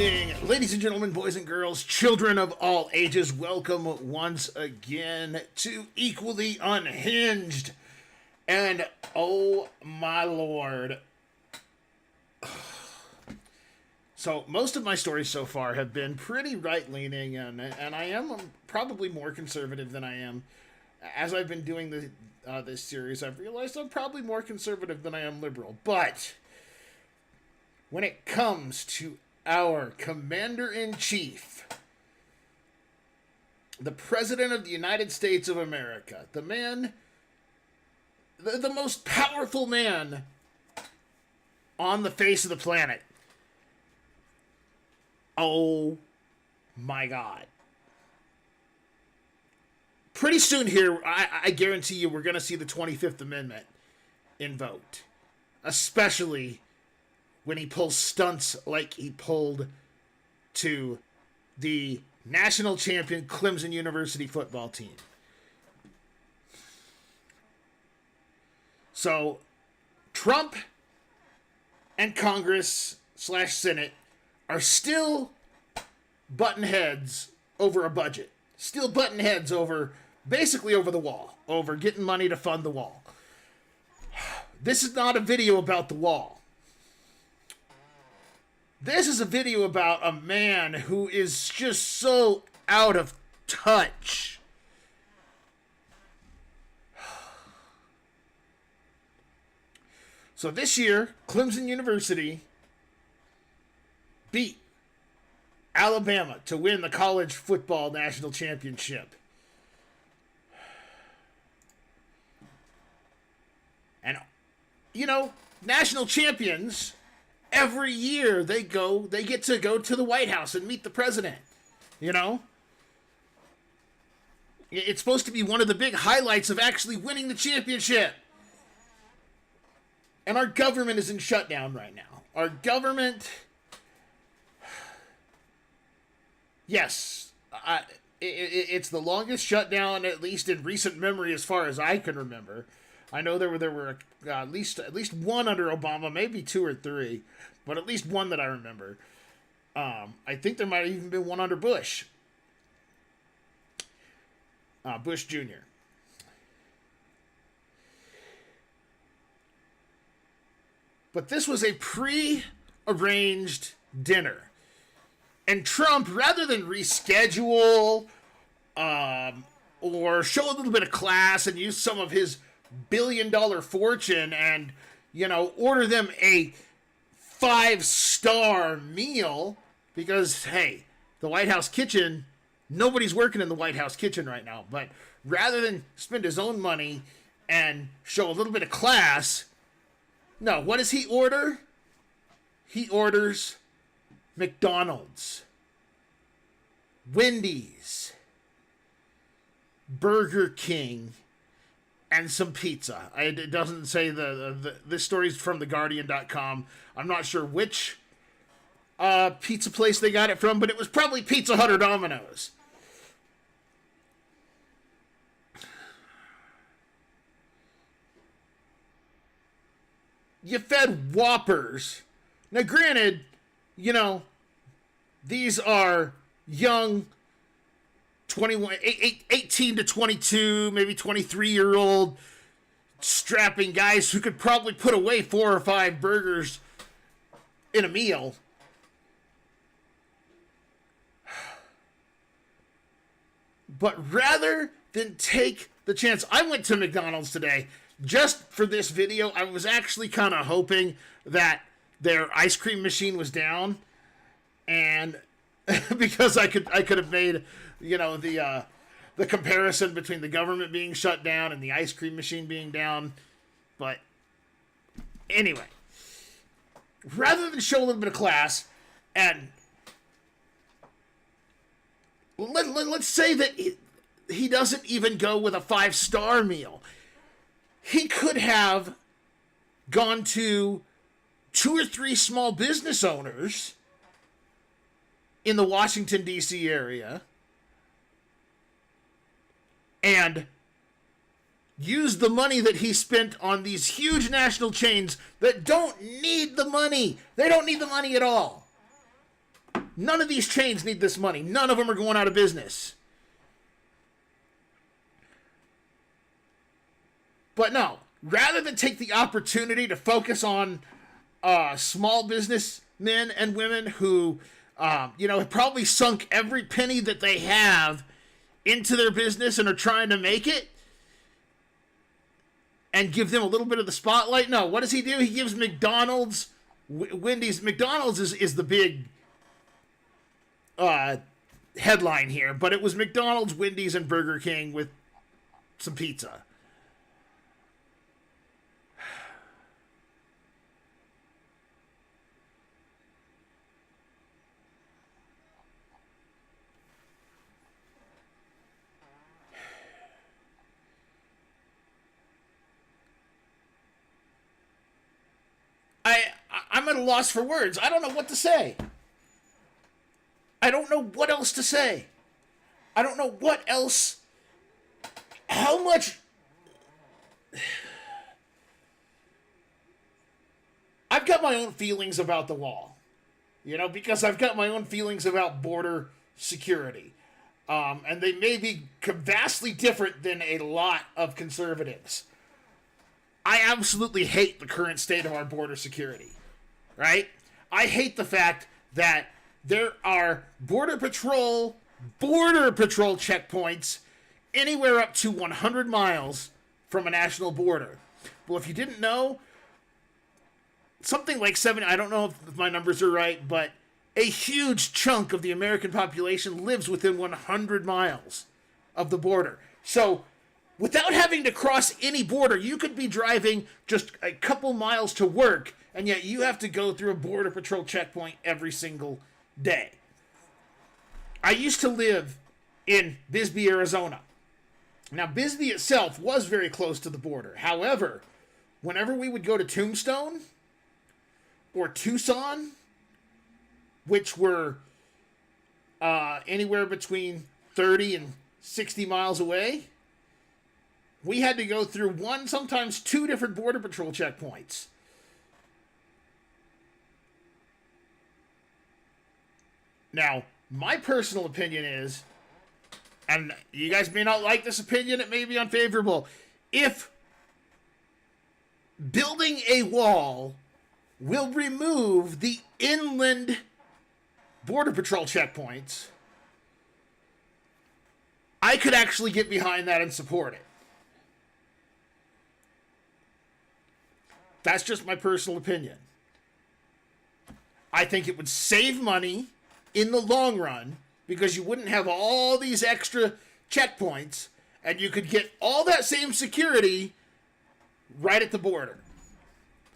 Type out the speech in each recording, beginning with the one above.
evening, ladies and gentlemen, boys and girls, children of all ages. Welcome once again to Equally Unhinged. And oh my lord. So most of my stories so far have been pretty right-leaning, and I am probably more conservative than I am. As I've been doing this series, I've realized I'm probably more conservative than I am liberal. But when it comes to our Commander-in-Chief, the President of the United States of America, the man, the most powerful man on the face of the planet. Oh my God. Pretty soon here, I guarantee you we're going to see the 25th Amendment invoked. Especially when he pulls stunts like he pulled to the national champion Clemson University football team. So, Trump and Congress/Senate are still button heads over a budget. Still button heads over, basically over the wall. Over getting money to fund the wall. This is not a video about the wall. This is a video about a man who is just so out of touch. So this year, Clemson University beat Alabama to win the college football national championship. And, you know, national champions, every year they get to go to the White House and meet the president. You know? It's supposed to be one of the big highlights of actually winning the championship. And our government is in shutdown right now. Our government... Yes, it's the longest shutdown, at least in recent memory, as far as I can remember. I know there were at least one under Obama, maybe two or three, but at least one that I remember. I think there might have even been one under Bush. Bush Jr. But this was a pre-arranged dinner. And Trump, rather than reschedule or show a little bit of class and use some of his billion-dollar fortune and, you know, order them a 5-star meal, because, hey, the White House kitchen, nobody's working in the White House kitchen right now. But rather than spend his own money and show a little bit of class, no, what does he order? He orders McDonald's, Wendy's, Burger King, and some pizza. It doesn't say this story's from theguardian.com. I'm not sure which pizza place they got it from, but it was probably Pizza Hut or Domino's. You fed Whoppers. Now, granted, you know, these are young 18 to 22, maybe 23-year-old strapping guys who could probably put away 4 or 5 burgers in a meal. But rather than take the chance, I went to McDonald's today just for this video. I was actually kind of hoping that their ice cream machine was down, and because I could have made, you know, the comparison between the government being shut down and the ice cream machine being down. But anyway, rather than show a little bit of class, and let's say that he doesn't even go with a 5-star meal. He could have gone to 2 or 3 small business owners in the Washington, D.C. area and used the money that he spent on these huge national chains that don't need the money. They don't need the money at all. None of these chains need this money. None of them are going out of business. But no, rather than take the opportunity to focus on small businessmen and women who, have probably sunk every penny that they have into their business and are trying to make it, and give them a little bit of the spotlight. No, what does he do? He gives McDonald's, Wendy's. McDonald's is the big headline here, but it was McDonald's, Wendy's, and Burger King with some pizza. I'm at a loss for words. I don't know what to say. I don't know what else to say. I don't know what else. How much. I've got my own feelings about the wall. Because I've got my own feelings about border security. And they may be vastly different than a lot of conservatives. I absolutely hate the current state of our border security. Right? I hate the fact that there are border patrol checkpoints anywhere up to 100 miles from a national border. Well, if you didn't know, something like I don't know if my numbers are right, but a huge chunk of the American population lives within 100 miles of the border. So, without having to cross any border, you could be driving just a couple miles to work, and yet you have to go through a border patrol checkpoint every single day. I used to live in Bisbee, Arizona. Now, Bisbee itself was very close to the border. However, whenever we would go to Tombstone or Tucson, which were anywhere between 30 and 60 miles away, we had to go through sometimes two different border patrol checkpoints. Now, my personal opinion is, and you guys may not like this opinion, it may be unfavorable, if building a wall will remove the inland border patrol checkpoints, I could actually get behind that and support it. That's just my personal opinion. I think it would save money in the long run because you wouldn't have all these extra checkpoints and you could get all that same security right at the border.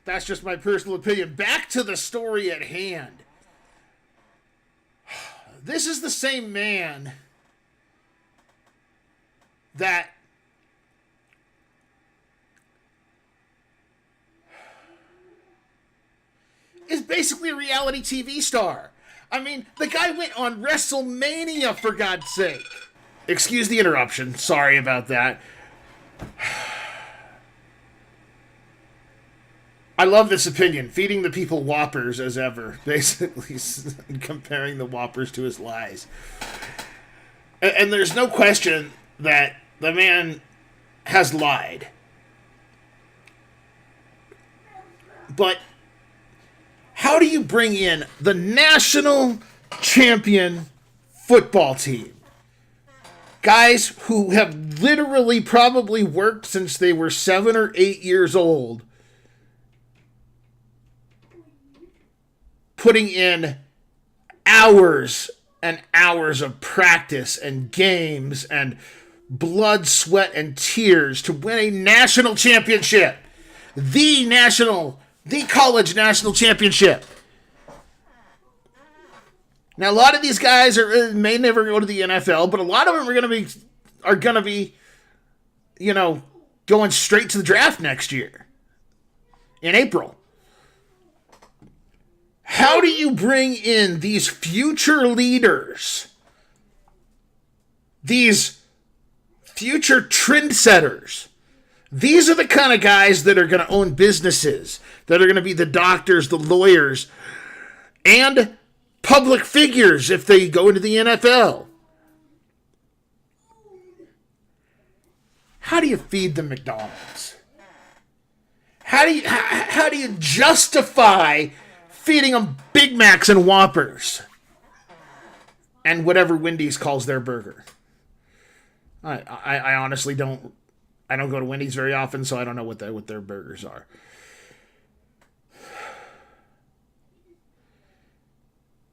That's just my personal opinion. Back to the story at hand. This is the same man that is basically a reality TV star. I mean, the guy went on WrestleMania, for God's sake. Excuse the interruption. Sorry about that. I love this opinion. Feeding the people Whoppers as ever. Basically comparing the Whoppers to his lies. And there's no question that the man has lied. But how do you bring in the national champion football team? Guys who have literally probably worked since they were 7 or 8 years old, putting in hours and hours of practice and games and blood, sweat, and tears to win a national championship. The college national championship. Now, a lot of these guys may never go to the NFL, but a lot of them are gonna be, going straight to the draft next year in April. How do you bring in these future leaders, these future trendsetters? These are the kind of guys that are going to own businesses, that are going to be the doctors, the lawyers, and public figures if they go into the NFL. How do you feed them McDonald's? How do you justify feeding them Big Macs and Whoppers? And whatever Wendy's calls their burger. I honestly don't. I don't go to Wendy's very often, so I don't know what their burgers are.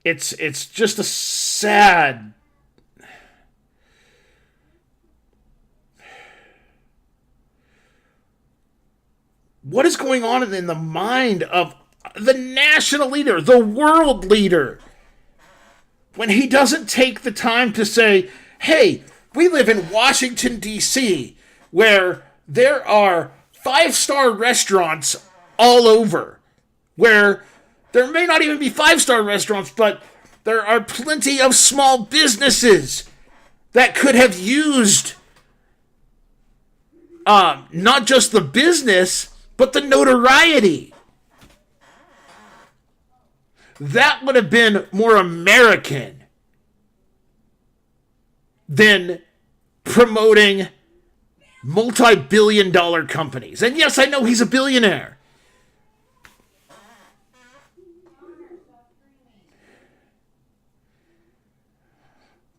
It's just a sad. What is going on in the mind of the national leader, the world leader, when he doesn't take the time to say, hey, we live in Washington, D.C., where there are 5-star restaurants all over, where there may not even be 5-star restaurants, but there are plenty of small businesses that could have used not just the business, but the notoriety. That would have been more American than promoting multi-billion-dollar companies. And yes, I know he's a billionaire.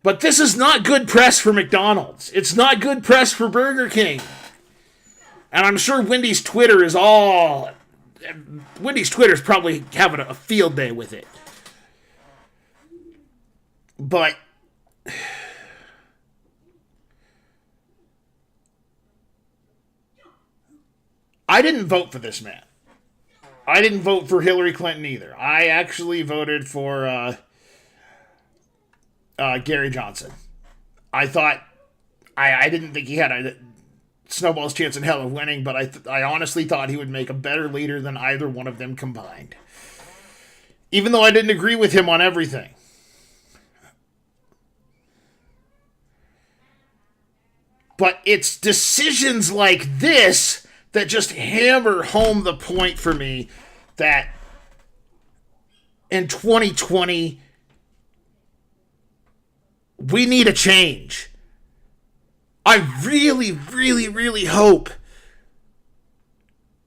But this is not good press for McDonald's. It's not good press for Burger King. And I'm sure Wendy's Twitter is probably having a field day with it. But I didn't vote for this man. I didn't vote for Hillary Clinton either. I actually voted for Gary Johnson. I thought I didn't think he had a snowball's chance in hell of winning, but I honestly thought he would make a better leader than either one of them combined. Even though I didn't agree with him on everything. But it's decisions like this that just hammer home the point for me that in 2020, we need a change. I really, really, really hope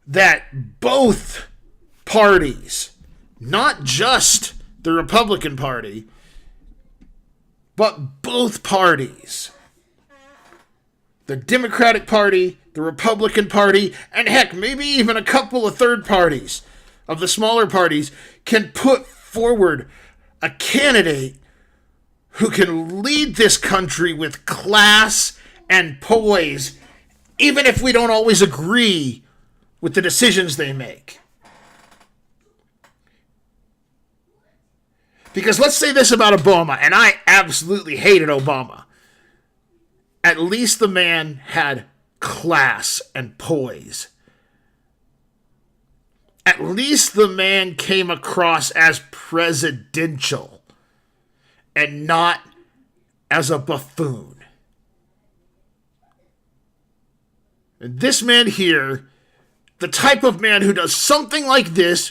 that both parties, not just the Republican Party, but both parties, the Democratic Party, the Republican Party, and heck, maybe even a couple of third parties of the smaller parties, can put forward a candidate who can lead this country with class and poise, even if we don't always agree with the decisions they make. Because let's say this about Obama, and I absolutely hated Obama. At least the man had class and poise. At least the man came across as presidential and not as a buffoon. And this man here, the type of man who does something like this,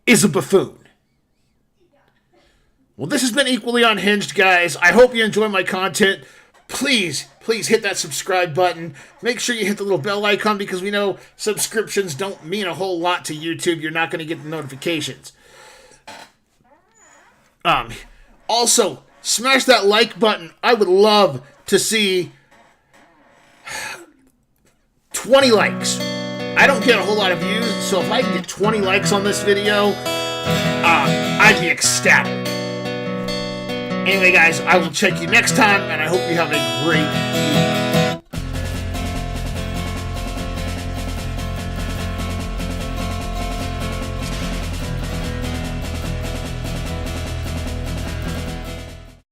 is a buffoon. Well, this has been Equally Unhinged, guys. I hope you enjoy my content. Please hit that subscribe button. Make sure you hit the little bell icon because we know subscriptions don't mean a whole lot to YouTube. You're not going to get the notifications. Also, smash that like button. I would love to see 20 likes. I don't get a whole lot of views, so if I can get 20 likes on this video, I'd be ecstatic. Anyway, guys, I will check you next time, and I hope you have a great evening.